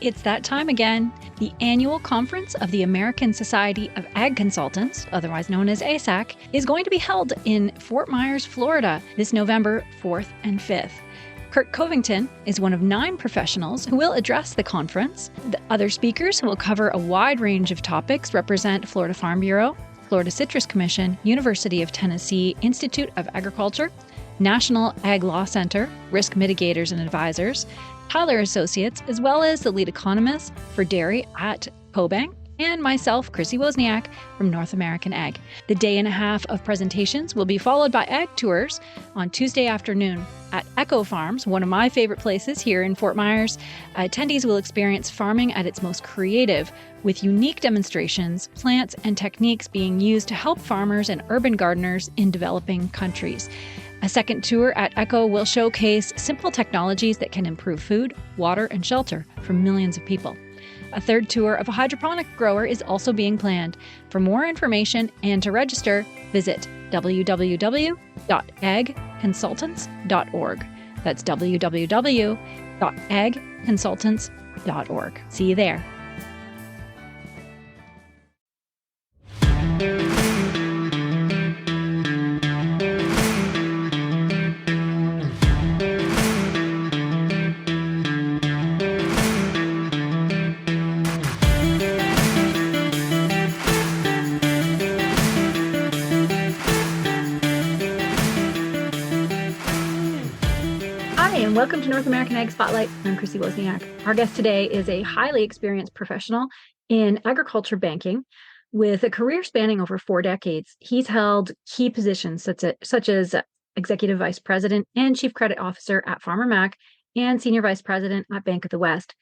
It's that time again. The annual conference of the American Society of Ag Consultants, otherwise known as ASAC, is going to be held in Fort Myers, Florida, this November 4th and 5th. Curt Covington is one of 9 professionals who will address the conference. The other speakers who will cover a wide range of topics represent Florida Farm Bureau, Florida Citrus Commission, University of Tennessee Institute of Agriculture, National Ag Law Center, Risk Mitigators and Advisors, Tyler Associates, as well as the lead economist for dairy at Rabobank, and myself, Chrissy Wozniak from North American Ag. The day and a half of presentations will be followed by ag tours on Tuesday afternoon at Echo Farms, one of my favorite places here in Fort Myers. Attendees will experience farming at its most creative, with unique demonstrations, plants, and techniques being used to help farmers and urban gardeners in developing countries. A second tour at Echo will showcase simple technologies that can improve food, water, and shelter for millions of people. A third tour of a hydroponic grower is also being planned. For more information and to register, visit www.agconsultants.org. That's www.agconsultants.org. See you there. And welcome to North American Ag Spotlight. I'm Chrissy Wozniak. Our guest today is a highly experienced professional in agriculture banking with a career spanning over 4 decades. He's held key positions such as Executive Vice President and Chief Credit Officer at Farmer Mac and Senior Vice President at Bank of the West.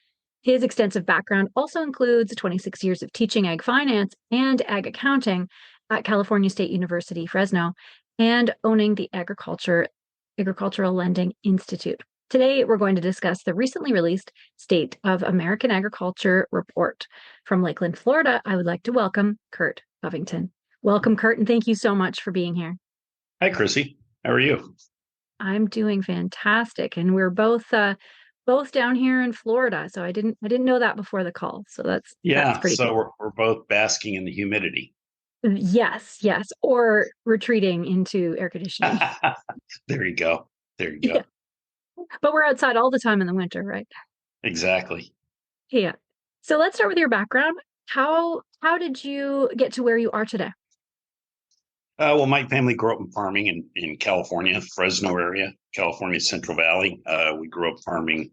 His extensive background also includes 26 years of teaching ag finance and ag accounting at California State University, Fresno, and owning the Agricultural Lending Institute. Today, we're going to discuss the recently released State of American Agriculture report. From Lakeland, Florida, I would like to welcome Curt Covington. Welcome, Curt, and thank you so much for being here. Hi, Chrissy. How are you? I'm doing fantastic, and we're both down here in Florida. So I didn't know that before the call. So that's pretty so cool. we're both basking in the humidity. Yes, or retreating into air conditioning. There you go. Yeah. But we're outside all the time in the winter, right? Exactly. Yeah. So let's start with your background. How did you get to where you are today? Well, my family grew up in farming in California, Fresno area, California Central Valley. We grew up farming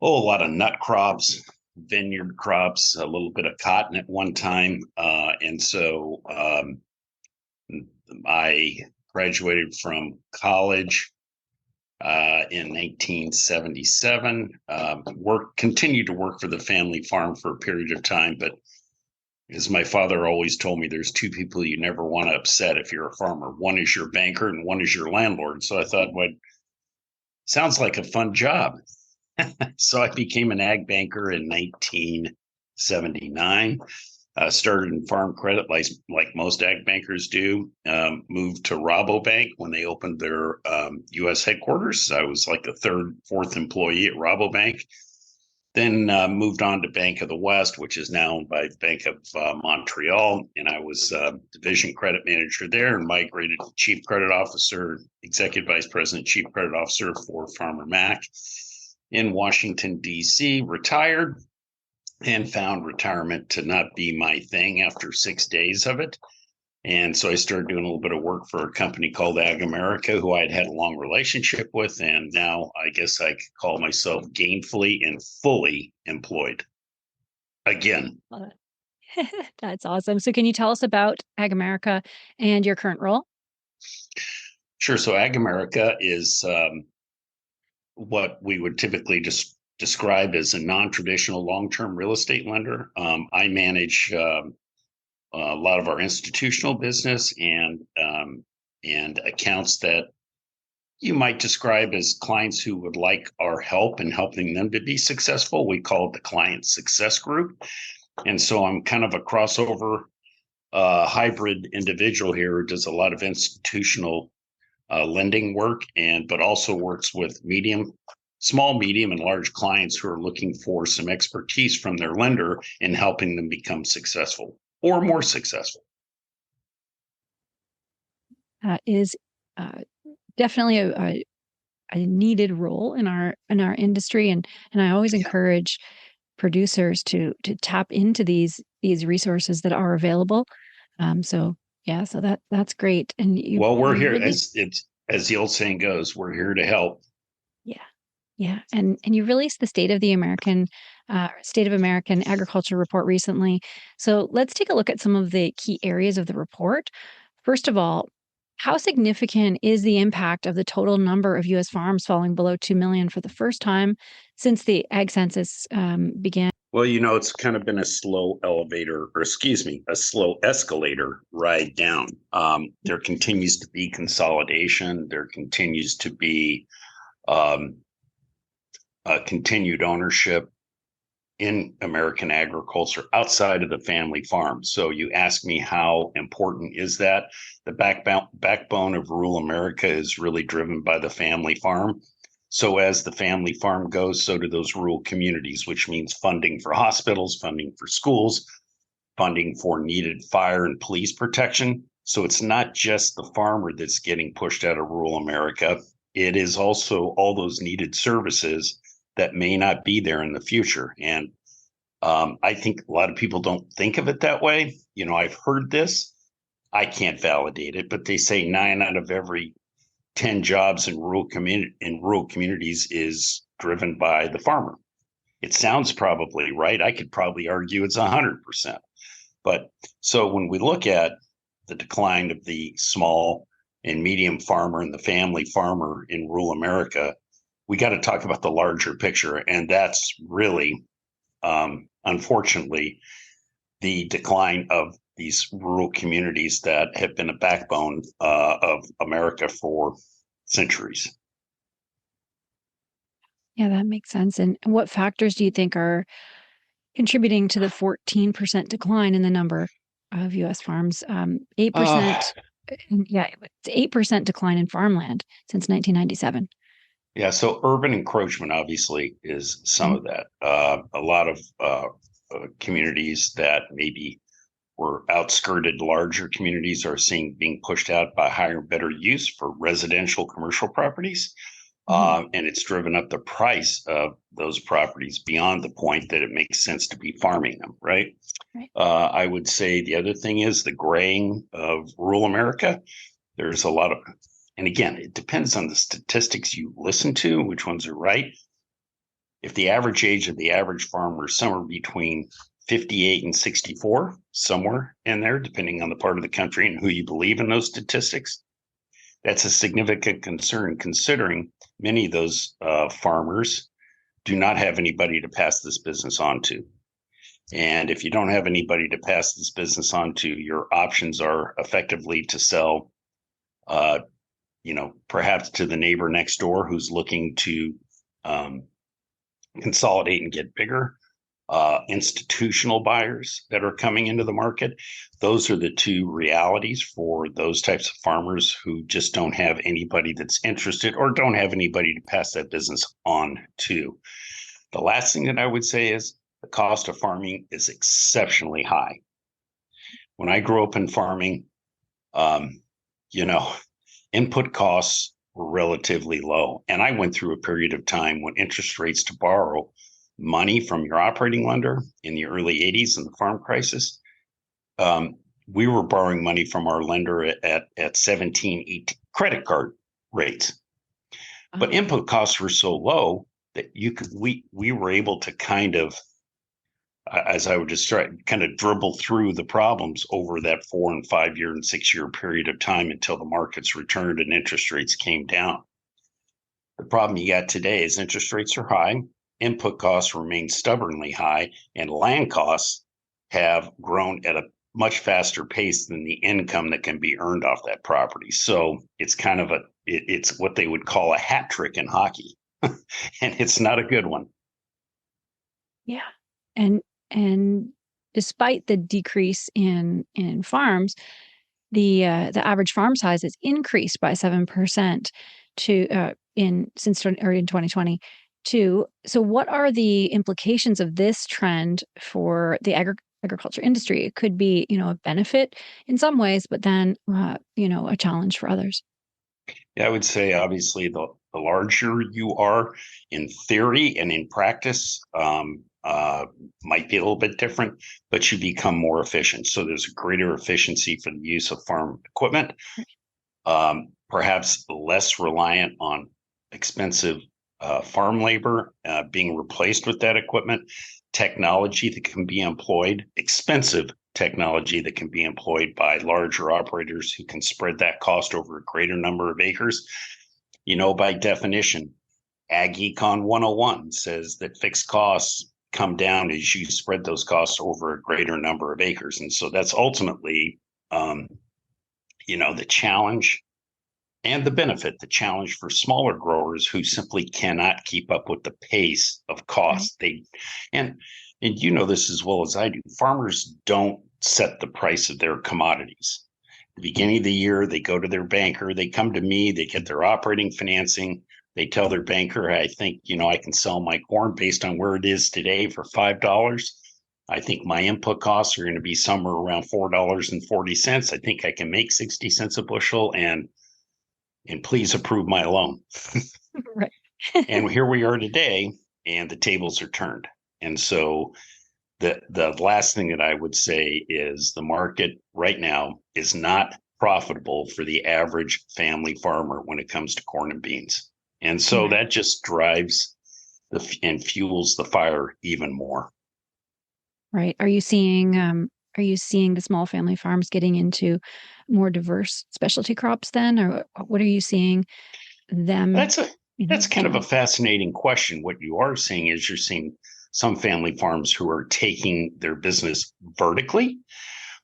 a lot of nut crops, vineyard crops, a little bit of cotton at one time. And so I graduated from college in 1977, continued to work for the family farm for a period of time. But as my father always told me, there's 2 people you never want to upset if you're a farmer. One is your banker and one is your landlord. So I thought, well, sounds like a fun job. So I became an ag banker in 1979. Started in farm credit like most ag bankers do. Moved to Rabobank when they opened their U.S. headquarters. I was like the 3rd, 4th employee at Rabobank. Then moved on to Bank of the West, which is now owned by Bank of Montreal. And I was division credit manager there and migrated to Chief Credit Officer, Executive Vice President, Chief Credit Officer for Farmer Mac in Washington, D.C., retired. And found retirement to not be my thing after 6 days of it. And so I started doing a little bit of work for a company called AgAmerica, who I'd had a long relationship with. And now I guess I could call myself gainfully and fully employed again. That's awesome. So can you tell us about AgAmerica and your current role? Sure. So AgAmerica is what we would typically just described as a non-traditional long-term real estate lender. I manage a lot of our institutional business and accounts that you might describe as clients who would like our help in helping them to be successful. We call it the Client Success Group. And so I'm kind of a crossover hybrid individual here who does a lot of institutional lending work, but also works with medium small, medium, and large clients who are looking for some expertise from their lender in helping them become successful or more successful. Is definitely a needed role in our industry, and I always encourage producers to tap into these resources that are available. So yeah, so that's great. And Well, we're you here really, as the old saying goes, we're here to help. yeah, yeah, and you released the State of American Agriculture report recently. So let's take a look at some of the key areas of the report. First of all, how significant is the impact of the total number of U.S. farms falling below 2 million for the first time since the ag census began? Well, it's kind of been a slow a slow escalator ride down. There continues to be consolidation. There continues to be continued ownership in American agriculture outside of the family farm. So you ask me, how important is that? The backbone of rural America is really driven by the family farm. So as the family farm goes, so do those rural communities, which means funding for hospitals, funding for schools, funding for needed fire and police protection. So it's not just the farmer that's getting pushed out of rural America. It is also all those needed services that may not be there in the future. And I think a lot of people don't think of it that way. I've heard this. I can't validate it, but they say 9 out of every 10 jobs in rural communities is driven by the farmer. It sounds probably right. I could probably argue it's 100%. But so when we look at the decline of the small and medium farmer and the family farmer in rural America, we got to talk about the larger picture. And that's really, unfortunately, the decline of these rural communities that have been a backbone of America for centuries. Yeah, that makes sense. And what factors do you think are contributing to the 14% decline in the number of U.S. farms? 8%, yeah, it's 8% decline in farmland since 1997. Yeah, so urban encroachment obviously is some of that. A lot of communities that maybe were outskirted larger communities are being pushed out by higher, better use for residential commercial properties. And it's driven up the price of those properties beyond the point that it makes sense to be farming them, right? Right. I would say the other thing is the graying of rural America. There's a lot of, and again, it depends on the statistics you listen to, which ones are right. If the average age of the average farmer is somewhere between 58 and 64, somewhere in there, depending on the part of the country and who you believe in those statistics, that's a significant concern, considering many of those farmers do not have anybody to pass this business on to. And if you don't have anybody to pass this business on to, your options are effectively to sell, perhaps to the neighbor next door who's looking to consolidate and get bigger. Institutional buyers that are coming into the market. Those are the two realities for those types of farmers who just don't have anybody that's interested or don't have anybody to pass that business on to. The last thing that I would say is the cost of farming is exceptionally high. When I grew up in farming, input costs were relatively low. And I went through a period of time when interest rates to borrow money from your operating lender in the early 80s in the farm crisis. We were borrowing money from our lender at 17, 18 credit card rates. But input costs were so low that we were able to kind of, as I would describe, kind of dribble through the problems over that 4 and 5 year and 6 year period of time until the markets returned and interest rates came down. The problem you got today is interest rates are high, input costs remain stubbornly high, and land costs have grown at a much faster pace than the income that can be earned off that property. So it's kind of it's what they would call a hat trick in hockey, and it's not a good one. Yeah, and despite the decrease in farms, the average farm size has increased by 7% in 2020 too. So what are the implications of this trend for the agriculture industry? It could be, a benefit in some ways, but then, a challenge for others. Yeah, I would say obviously the larger you are in theory and in practice, might be a little bit different, but you become more efficient. So there's a greater efficiency for the use of farm equipment, perhaps less reliant on expensive farm labor being replaced with that equipment, technology that can be employed, expensive technology that can be employed by larger operators who can spread that cost over a greater number of acres. By definition, Ag Econ 101 says that fixed costs come down as you spread those costs over a greater number of acres. And so that's ultimately, the challenge and the benefit, the challenge for smaller growers who simply cannot keep up with the pace of cost. Right. And you know this as well as I do. Farmers don't set the price of their commodities. At the beginning of the year, they go to their banker, they come to me, they get their operating financing. They tell their banker, I think, I can sell my corn based on where it is today for $5. I think my input costs are going to be somewhere around $4.40. I think I can make 60 cents a bushel, and please approve my loan. Right. And here we are today, and the tables are turned. And so the last thing that I would say is the market right now is not profitable for the average family farmer when it comes to corn and beans. And so Right. that just drives and fuels the fire even more. Right. Are you seeing the small family farms getting into more diverse specialty crops then? Or what are you seeing them, That's a that's kind of a doing? fascinating question. What you are seeing is you're seeing some family farms who are taking their business vertically,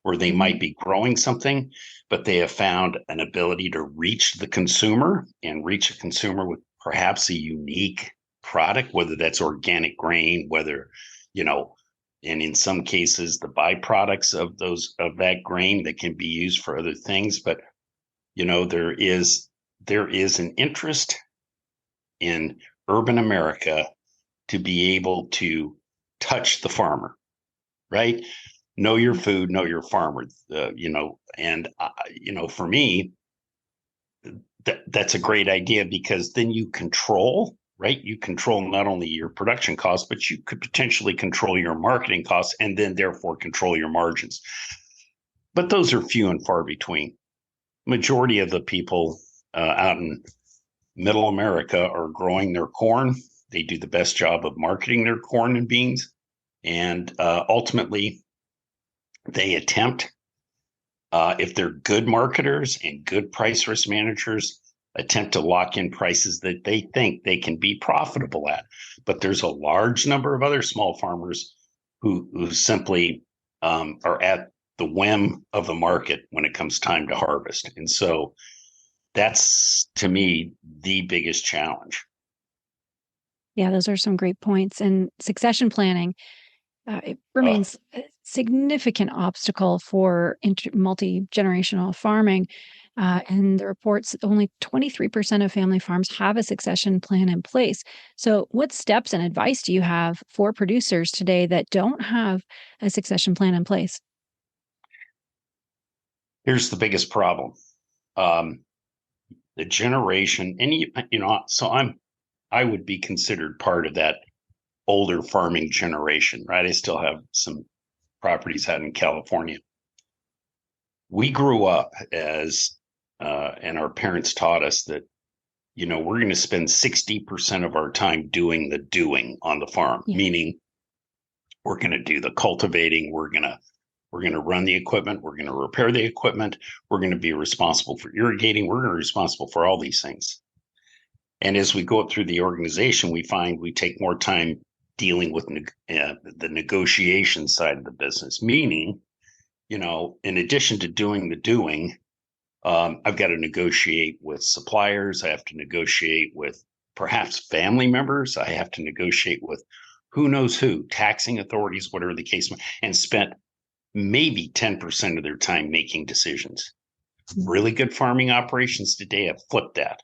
where they Hmm. might be growing something, but they have found an ability to reach the consumer and reach a consumer with perhaps a unique product, whether that's organic grain, whether, you know, and in some cases the byproducts of that grain that can be used for other things. But there is an interest in urban America to be able to touch the farmer, right? Know your Yeah. food, know your farmer. And for me, that's a great idea because then you control, right? You control not only your production costs, but you could potentially control your marketing costs and then therefore control your margins. But those are few and far between. Majority of the people out in middle America are growing their corn. They do the best job of marketing their corn and beans. And ultimately, they attempt, if they're good marketers and good price risk managers, attempt to lock in prices that they think they can be profitable at. But there's a large number of other small farmers who simply are at the whim of the market when it comes time to harvest. And so that's, to me, the biggest challenge. Yeah, those are some great points. And succession planning, it Uh, remains a significant obstacle for multi-generational farming. And the reports only 23% of family farms have a succession plan in place. So, what steps and advice do you have for producers today that don't have a succession plan in place? Here's the biggest problem. Um, the generation, and so I would be considered part of that older farming generation, right? I still have some properties out in California. We grew up and our parents taught us that, we're going to spend 60% of our time doing the doing on the farm, Yeah. meaning we're going to do the cultivating, we're going to run the equipment, we're going to repair the equipment, we're going to be responsible for irrigating, we're going to be responsible for all these things. And as we go up through the organization, we find we take more time dealing with the negotiation side of the business, meaning, in addition to doing the doing, I've got to negotiate with suppliers. I have to negotiate with perhaps family members. I have to negotiate with who knows who, taxing authorities, whatever the case, and spent maybe 10% of their time making decisions. Mm. Really good farming operations today have flipped that.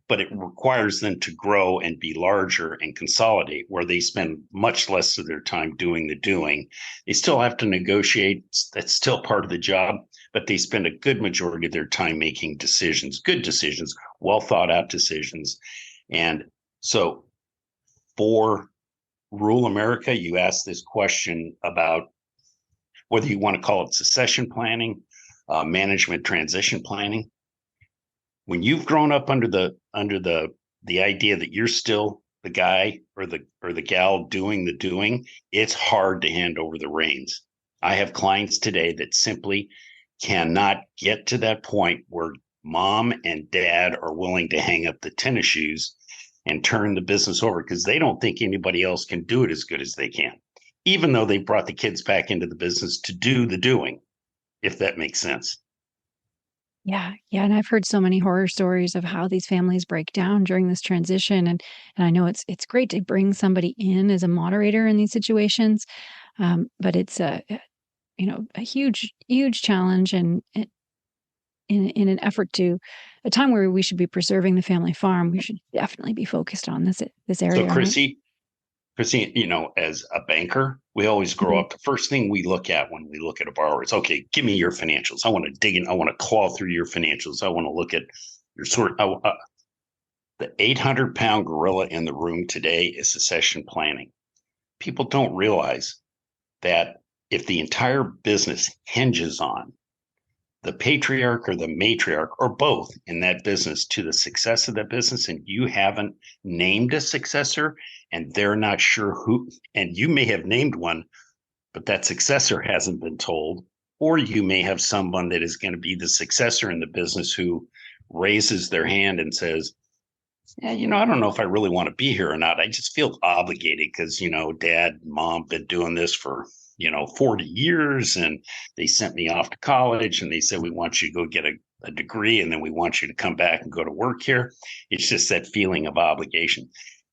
but it requires them to grow and be larger and consolidate, where they spend much less of their time doing the doing. They still have to negotiate. That's still part of the job, but they spend a good majority of their time making decisions, good decisions, well thought out decisions. And so for rural America, you asked this question about whether you want to call it succession planning, management transition planning. When you've grown up under the idea that you're still the guy or the gal doing the doing, it's hard to hand over the reins. I have clients today that simply cannot get to that point where mom and dad are willing to hang up the tennis shoes and turn the business over because they don't think anybody else can do it as good as they can, even though they brought the kids back into the business to do the doing, if that makes sense. Yeah, yeah, and I've heard so many horror stories of how these families break down during this transition, and I know it's great to bring somebody in as a moderator in these situations, but it's a huge challenge, and in an effort to a time where we should be preserving the family farm, we should definitely be focused on this So, area, right? Chrissy, as a banker, we always grow Mhm. up. The first thing we look at when we look at a borrower is, okay, give me your financials. I want to dig in. I want to claw through your financials. I want to look at your the 800-pound gorilla in the room today is succession planning. People don't realize that if the entire business hinges on the patriarch or the matriarch or both in that business to the success of that business, and you haven't named a successor and they're not sure who, and you may have named one, but that successor hasn't been told, or you may have someone that is going to be the successor in the business who raises their hand and says, yeah, I don't know if I really want to be here or not. I just feel obligated because, dad, mom been doing this for, 40 years, and they sent me off to college and they said, we want you to go get a degree, and then we want you to come back and go to work here. It's just that feeling of obligation.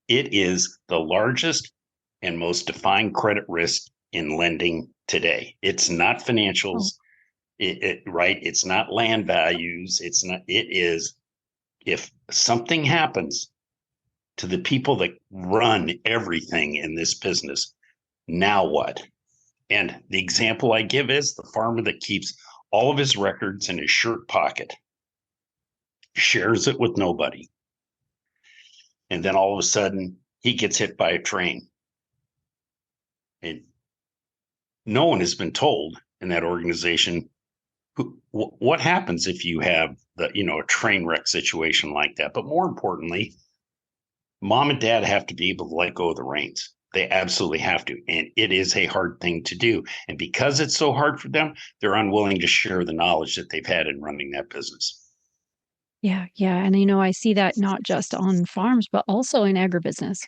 It is the largest and most defined credit risk in lending today. It's not Oh, financials, right? It's not land values. It is, if something happens to the people that run everything in this business, now what? And the example I give is the farmer that keeps all of his records in his shirt pocket, shares it with nobody. And then all of a sudden he gets hit by a train. And no one has been told in that organization what happens if you have a train wreck situation like that. But more importantly, mom and dad have to be able to let go of the reins. They absolutely have to. And it is a hard thing to do. And because it's so hard for them, they're unwilling to share the knowledge that they've had in running that business. yeah, yeah, and I see that not just on farms, but also in agribusiness.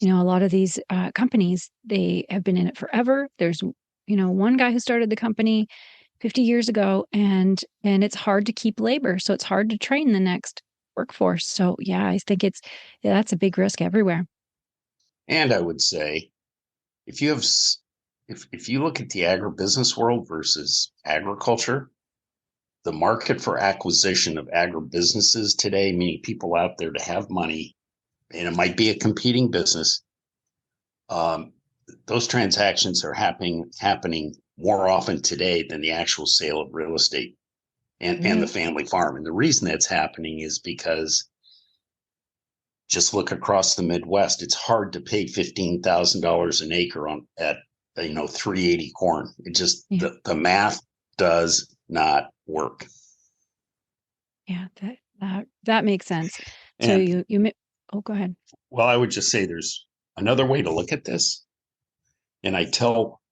A lot of these companies, they have been in it forever. There's, one guy who started the company 50 years ago, and it's hard to keep labor, so it's hard to train the next workforce. So yeah, I think that's a big risk everywhere. And I would say if you have if you look at the agribusiness world versus agriculture, the market for acquisition of agribusinesses today, meaning people out there to have money, and it might be a competing business, um, those transactions are happening more often today than the actual sale of real estate and the Really? family farm. And the reason that's happening is because just look across the Midwest. It's hard to pay $15,000 an acre on at 380 corn. It just Yeah, the math does not work. yeah, that makes sense. So And oh, go ahead. well, I would just say there's another way to look at this, and I tell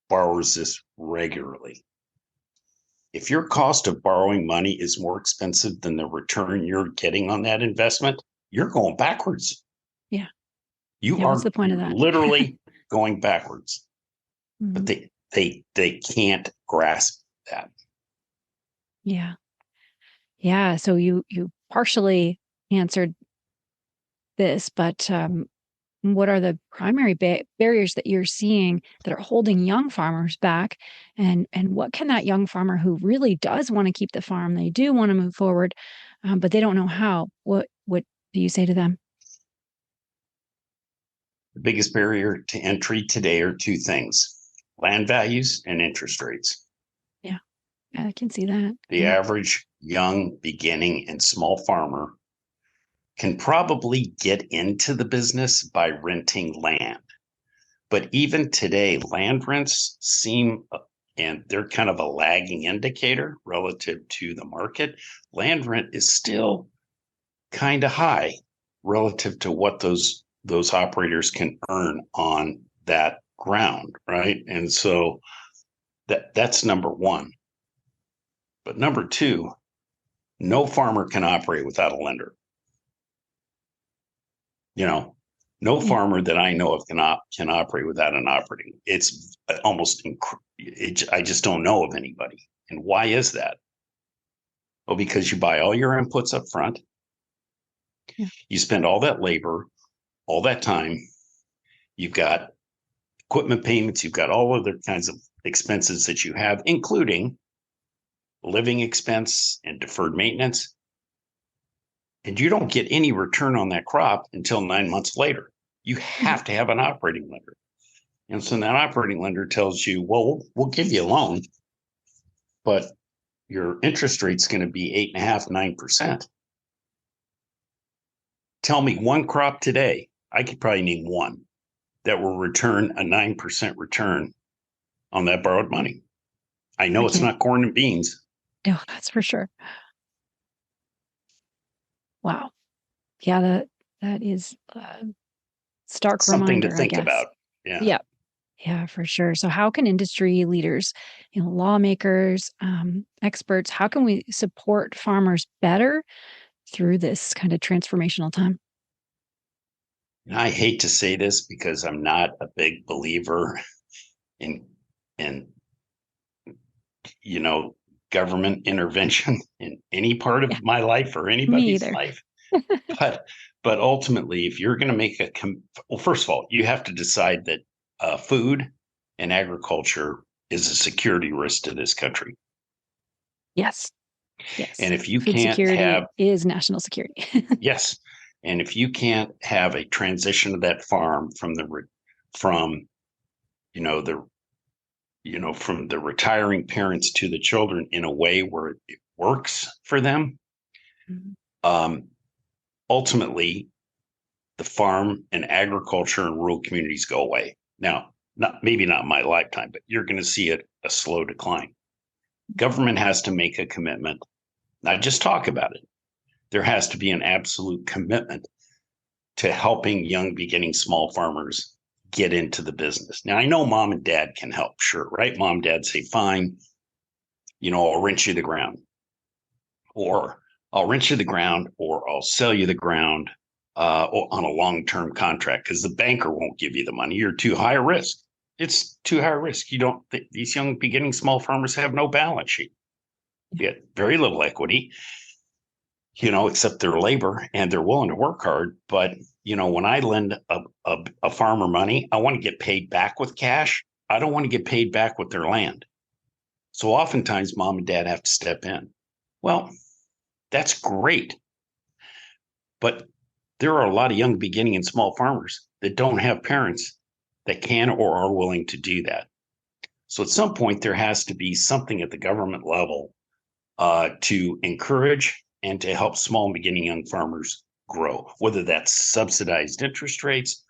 borrowers this regularly. If your cost of borrowing money is more expensive than the return you're getting on that investment, you're going backwards. Yeah, You yeah. What's are the point of you're that? literally going backwards. But Mhm. they can't grasp that. Yeah, yeah. So you partially answered this, but what are the primary barriers that you're seeing that are holding young farmers back? And what can that young farmer who really does want to keep the farm, they do want to move forward, but they don't know how. What do you say to them? The biggest barrier to entry today are two things: land values and interest rates. Yeah, I can see that. The average young, beginning, and small farmer can probably get into the business by renting land. But even today, land rents seem, and they're kind of a lagging indicator relative to the market. Land rent is still kind of high relative to what those operators can earn on that ground, right? And so that's number one. But number two, no farmer can operate without a lender. No farmer that I know of can operate without an operating. It's almost I just don't know of anybody. And why is that? Well, because you buy all your inputs up front. Yeah. You spend all that labor, all that time. You've got equipment payments. You've got all other kinds of expenses that you have, including living expense and deferred maintenance. And you don't get any return on that crop until 9 months later. You have to have an operating lender. And so that operating lender tells you, well, we'll give you a loan, but your interest rate's going to be 8.5%, 9%. Tell me one crop today, I could probably name one that will return a 9% return on that borrowed money. I know it's not corn and beans. No, that's for sure. Wow. Yeah, that is a stark Something reminder, to think I guess. about. Yeah. Yeah, for sure. So how can industry leaders, lawmakers, experts, how can we support farmers better through this kind of transformational time? And I hate to say this because I'm not a big believer in government intervention in any part of my life or anybody's life. But ultimately, if you're going to make well, first of all, you have to decide that food and agriculture is a security risk to this country. Yes. And if you Food can't security is national security. Yes. And if you can't have a transition of that farm from the retiring parents to the children in a way where it works for them, ultimately, the farm and agriculture and rural communities go away. Now, maybe not in my lifetime, but you're going to see a slow decline. Government has to make a commitment, not just talk about it. There has to be an absolute commitment to helping young, beginning small farmers get into the business. Now, I know mom and dad can help, sure, right? Mom and dad say, fine, I'll rent you the ground, or I'll rent you the ground, or I'll sell you the ground on a long-term contract because the banker won't give you the money. You're too high a risk. It's too high a risk. These young, beginning small farmers have no balance sheet. You get very little equity, except their labor, and they're willing to work hard. But, when I lend a farmer money, I want to get paid back with cash. I don't want to get paid back with their land. So oftentimes mom and dad have to step in. Well, that's great. But there are a lot of young, beginning and small farmers that don't have parents that can or are willing to do that. So at some point, there has to be something at the government level to encourage and to help small and beginning young farmers grow, whether that's subsidized interest rates,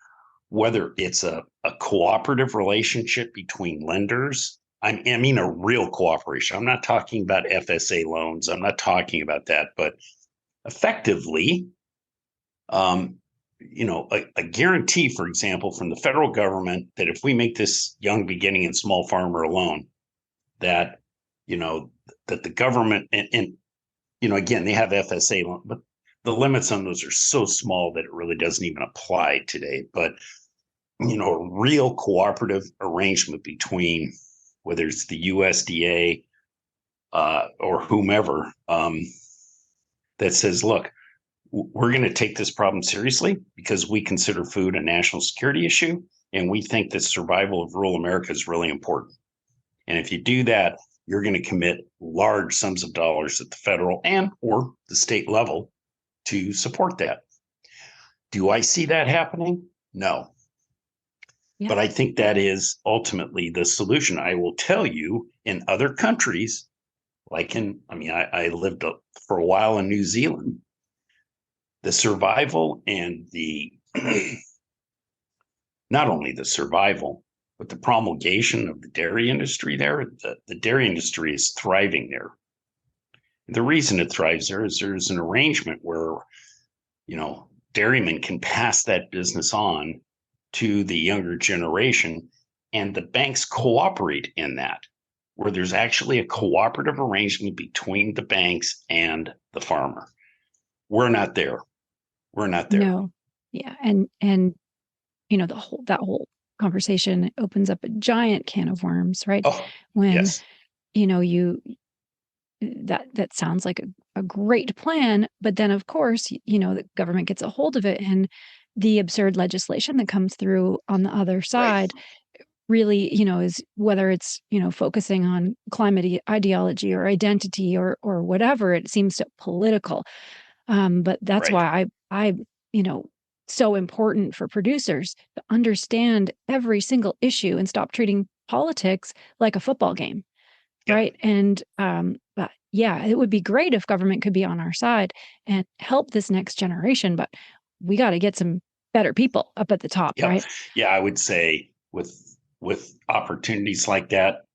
whether it's a cooperative relationship between lenders. I mean, a real cooperation. I'm not talking about FSA loans. I'm not talking about that, but effectively, a guarantee, for example, from the federal government that if we make this young, beginning and small farmer a loan, that, that the government and again, they have FSA loan, but the limits on those are so small that it really doesn't even apply today. But, a real cooperative arrangement between whether it's the USDA or whomever that says, look, we're going to take this problem seriously because we consider food a national security issue. And we think that survival of rural America is really important. And if you do that, you're going to commit large sums of dollars at the federal and or the state level to support that. Do I see that happening? No. Yeah. But I think that is ultimately the solution. I will tell you, in other countries, I lived for a while in New Zealand. The survival and the not only the survival, but the promulgation of the dairy industry there. The dairy industry is thriving there. The reason it thrives there is there's an arrangement where, dairymen can pass that business on to the younger generation, and the banks cooperate in that, where there's actually a cooperative arrangement between the banks and the farmer. We're not there. We're not there. No. Yeah. And that whole conversation opens up a giant can of worms, right? Oh, When, yes. That sounds like a great plan, but then of course, the government gets a hold of it, and the absurd legislation that comes through on the other side really, is whether it's, focusing on climate ideology or identity or whatever, it seems so political. But that's why I, so important for producers to understand every single issue and stop treating politics like a football game. Yep. Right. And yeah, it would be great if government could be on our side and help this next generation, but we got to get some better people up at the top, right? Yeah, I would say with opportunities like that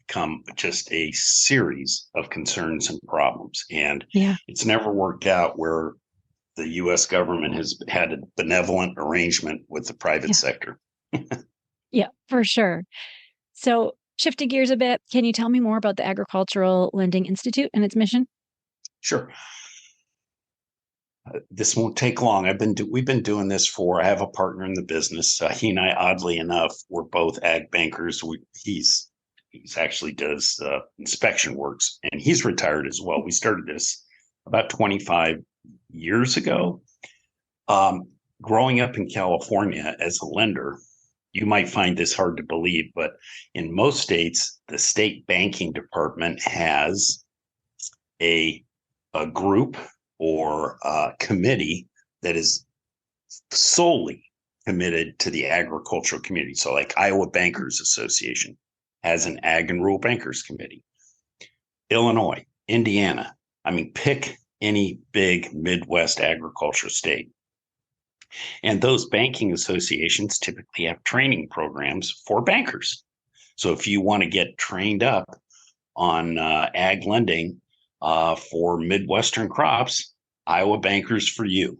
come just a series of concerns and problems. And it's never worked out where the U.S. government has had a benevolent arrangement with the private sector. Yeah, for sure. So shifting gears a bit, can you tell me more about the Agricultural Lending Institute and its mission? Sure. This won't take long. We've been doing this I have a partner in the business. He and I, oddly enough, we're both ag bankers. He's actually does inspection works, and he's retired as well. We started this about 25 years ago. Growing up in California as a lender, you might find this hard to believe, but in most states, the state banking department has a group or a committee that is solely committed to the agricultural community. So like Iowa Bankers Association has an Ag and Rural Bankers Committee. Illinois, Indiana, pick any big Midwest agriculture state. And those banking associations typically have training programs for bankers. So if you want to get trained up on ag lending for Midwestern crops, Iowa Bankers for you,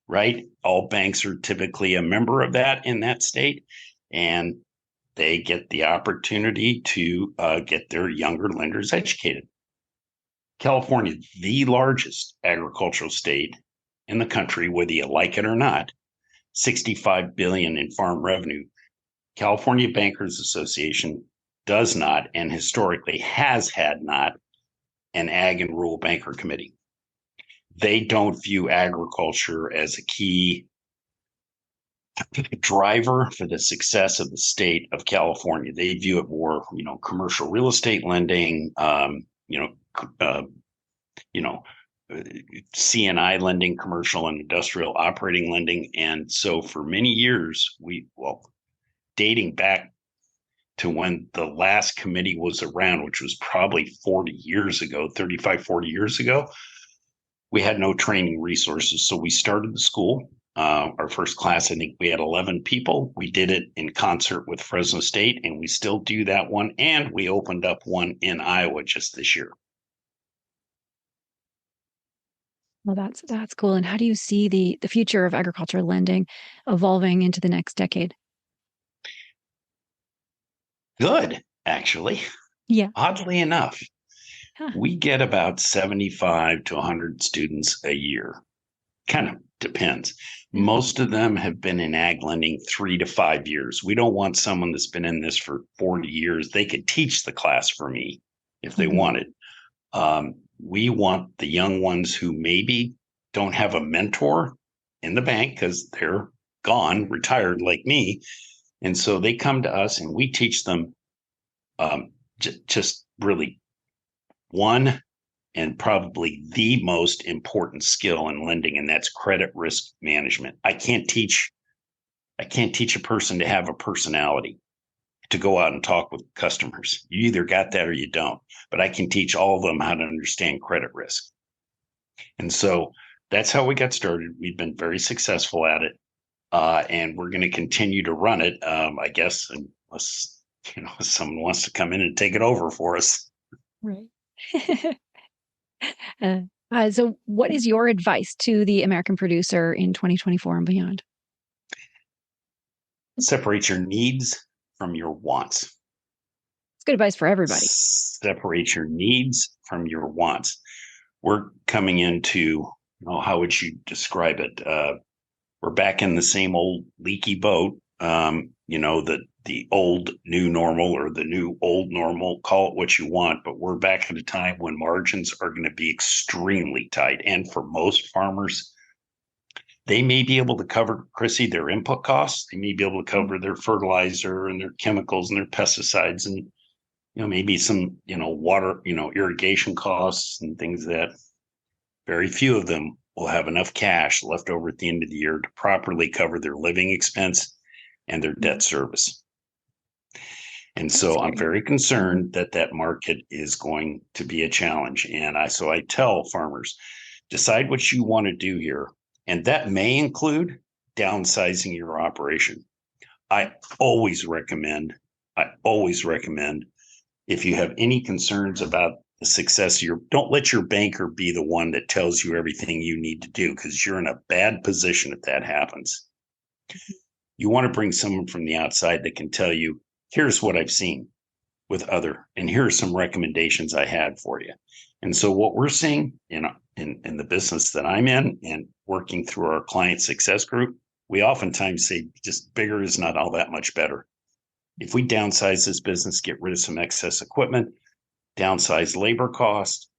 right? All banks are typically a member of that in that state, and they get the opportunity to get their younger lenders educated. California, the largest agricultural state in the country, whether you like it or not, $65 billion in farm revenue. California Bankers Association does not, and historically has had not, an Ag and Rural Banker Committee. They don't view agriculture as a key driver for the success of the state of California. They view it more, commercial real estate lending, C&I lending, commercial and industrial operating lending. And so for many years, dating back to when the last committee was around, which was probably 40 years ago, 35, 40 years ago, we had no training resources. So we started the school. Our first class, I think we had 11 people. We did it in concert with Fresno State, and we still do that one. And we opened up one in Iowa just this year. Well, that's cool. And how do you see the future of agricultural lending evolving into the next decade? Good, actually. Yeah. Oddly enough, Huh. we get about 75 to 100 students a year. Kind of depends. Most of them have been in ag lending 3 to 5 years. We don't want someone that's been in this for 40 years. They could teach the class for me if they wanted. We want the young ones who maybe don't have a mentor in the bank because they're gone, retired like me. And so they come to us and we teach them just really one and probably the most important skill in lending, and that's credit risk management. I can't teach a person to have a personality to go out and talk with customers. You either got that or you don't, but I can teach all of them how to understand credit risk. And so that's how we got started. We've been very successful at it. And we're going to continue to run it, I guess, unless someone wants to come in and take it over for us. Right. So what is your advice to the American producer in 2024 and beyond? Separate your needs from your wants. It's good advice for everybody. Separate your needs from your wants. We're coming into, how would you describe it? We're back in the same old leaky boat. The old new normal or the new old normal, call it what you want, but we're back at a time when margins are going to be extremely tight. And for most farmers, they may be able to cover, Chrissy, their input costs. They may be able to cover their fertilizer and their chemicals and their pesticides and, maybe some, water, irrigation costs and things that very few of them will have enough cash left over at the end of the year to properly cover their living expense and their debt service. And so I'm very concerned that market is going to be a challenge. And so I tell farmers, decide what you want to do here. And that may include downsizing your operation. I always recommend, if you have any concerns about the success of don't let your banker be the one that tells you everything you need to do, because you're in a bad position if that happens. You want to bring someone from the outside that can tell you, here's what I've seen with and here are some recommendations I had for you. And so what we're seeing in the business that I'm in and working through our client success group, we oftentimes say just bigger is not all that much better. If we downsize this business, get rid of some excess equipment, downsize labor costs,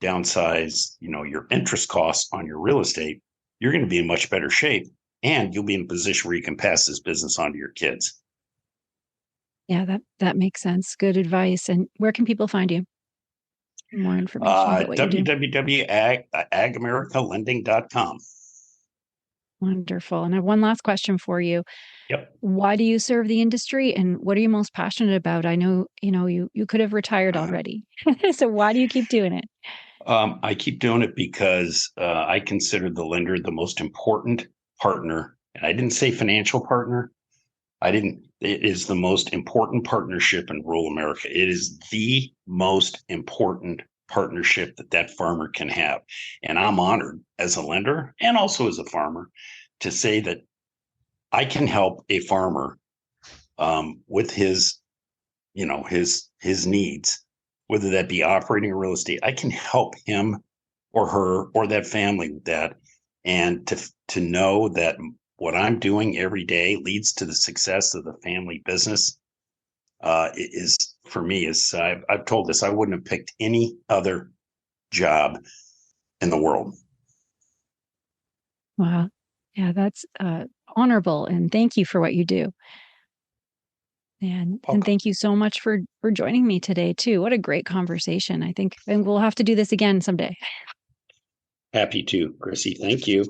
downsize, your interest costs on your real estate, you're going to be in much better shape, and you'll be in a position where you can pass this business on to your kids. Yeah, that makes sense. Good advice. And where can people find you? More information about what you do. www.AgAmericaLending.com. Wonderful. And I have one last question for you. Yep. Why do you serve the industry, and what are you most passionate about? I know, you could have retired already. So why do you keep doing it? I keep doing it because I consider the lender the most important partner. And I didn't say financial partner. It is the most important partnership in rural America. It is the most important partnership that farmer can have. And I'm honored as a lender and also as a farmer to say that I can help a farmer with his needs, whether that be operating real estate. I can help him or her or that family with that. And to know that what I'm doing every day leads to the success of the family business is, for me, I've told this, I wouldn't have picked any other job in the world. Wow. Yeah, that's honorable. And thank you for what you do. And thank you so much for joining me today, too. What a great conversation. I think we'll have to do this again someday. Happy to, Chrissy. Thank you.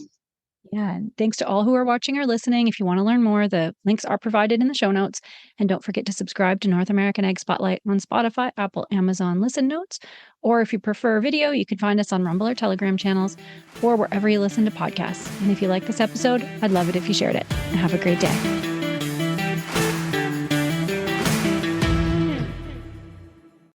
Yeah, and thanks to all who are watching or listening. If you want to learn more, the links are provided in the show notes. And don't forget to subscribe to North American Ag Spotlight on Spotify, Apple, Amazon Listen Notes. Or if you prefer video, you can find us on Rumble or Telegram channels or wherever you listen to podcasts. And if you like this episode, I'd love it if you shared it. And have a great day.